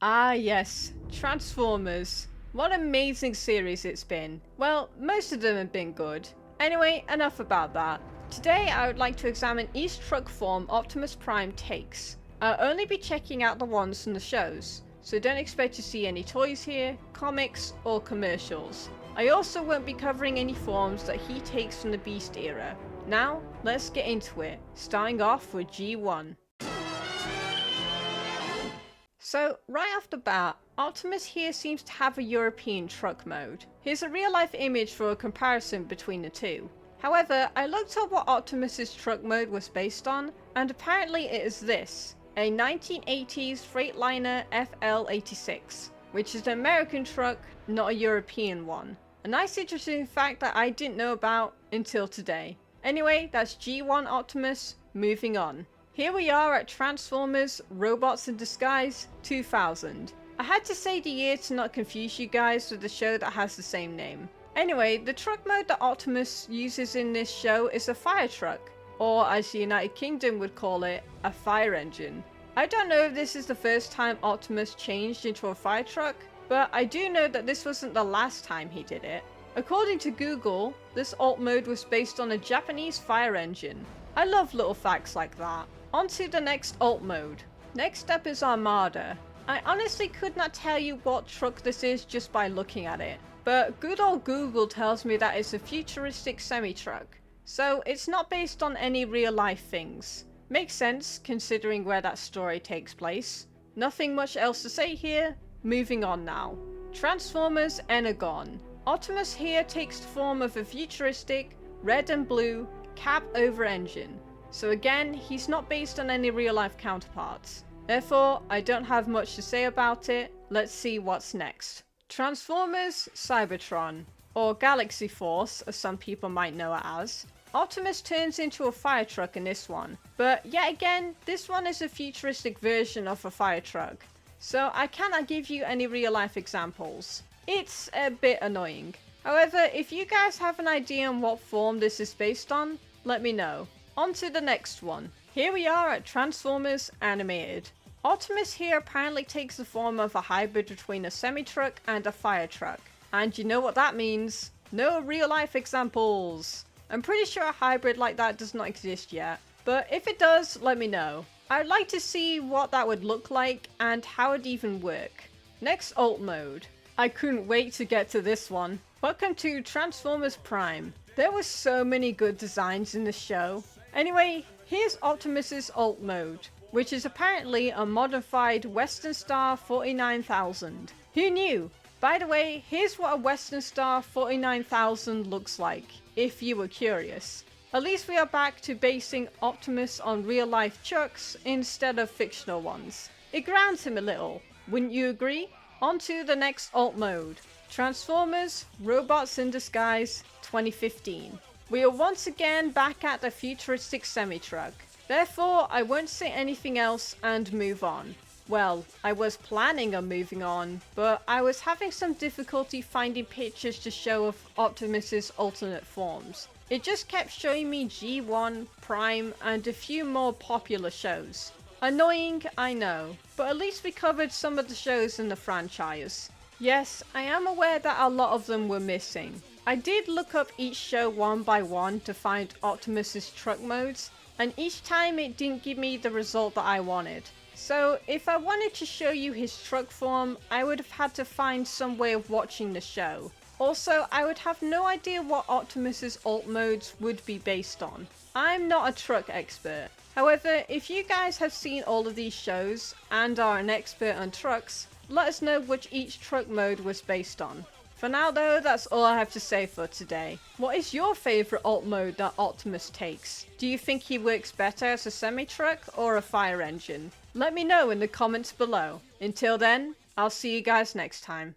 Ah yes, Transformers. What an amazing series it's been. Well, most of them have been good. Anyway, enough about that. Today I would like to examine each truck form Optimus Prime takes. I'll only be checking out the ones from the shows, so don't expect to see any toys here, comics, or commercials. I also won't be covering any forms that he takes from the Beast era. Now, let's get into it, starting off with G1. So, right off the bat, Optimus here seems to have a European truck mode. Here's a real life image for a comparison between the two. However, I looked up what Optimus's truck mode was based on, and apparently it is this, a 1980s Freightliner FL86, which is an American truck, not a European one. A nice interesting fact that I didn't know about until today. Anyway, that's G1 Optimus, moving on. Here we are at Transformers Robots in Disguise 2000. I had to say the year to not confuse you guys with the show that has the same name. Anyway, the truck mode that Optimus uses in this show is a fire truck, or as the United Kingdom would call it, a fire engine. I don't know if this is the first time Optimus changed into a fire truck, but I do know that this wasn't the last time he did it. According to Google, this alt mode was based on a Japanese fire engine. I love little facts like that. On to the next alt mode. Next up is Armada. I honestly could not tell you what truck this is just by looking at it, but good old Google tells me that it's a futuristic semi-truck, so it's not based on any real life things. Makes sense considering where that story takes place. Nothing much else to say here, moving on now. Transformers Energon. Optimus here takes the form of a futuristic, red and blue, cab over engine. So again, he's not based on any real life counterparts. Therefore, I don't have much to say about it. Let's see what's next. Transformers Cybertron, or Galaxy Force as some people might know it as. Optimus turns into a fire truck in this one, but yet again, this one is a futuristic version of a fire truck. So I cannot give you any real life examples. It's a bit annoying. However, if you guys have an idea on what form this is based on, let me know. On to the next one. Here we are at Transformers Animated. Optimus here apparently takes the form of a hybrid between a semi-truck and a fire truck. And you know what that means? No real life examples! I'm pretty sure a hybrid like that does not exist yet, but if it does, let me know. I'd like to see what that would look like and how it'd even work. Next alt mode. I couldn't wait to get to this one. Welcome to Transformers Prime. There were so many good designs in this show. Anyway, here's Optimus's alt mode, which is apparently a modified Western Star 49000. Who knew? By the way, here's what a Western Star 49000 looks like, if you were curious. At least we are back to basing Optimus on real life trucks instead of fictional ones. It grounds him a little, wouldn't you agree? On to the next alt mode. Transformers Robots in Disguise 2015. We are once again back at the futuristic semi-truck. Therefore, I won't say anything else and move on. Well, I was planning on moving on, but I was having some difficulty finding pictures to show of Optimus's alternate forms. It just kept showing me G1, Prime, and a few more popular shows. Annoying, I know, but at least we covered some of the shows in the franchise. Yes, I am aware that a lot of them were missing. I did look up each show one by one to find Optimus's truck modes, and each time it didn't give me the result that I wanted. So if I wanted to show you his truck form, I would have had to find some way of watching the show. Also, I would have no idea what Optimus's alt modes would be based on. I'm not a truck expert. However, if you guys have seen all of these shows and are an expert on trucks, let us know which each truck mode was based on. For now though, that's all I have to say for today. What is your favourite alt mode that Optimus takes? Do you think he works better as a semi-truck or a fire engine? Let me know in the comments below. Until then, I'll see you guys next time.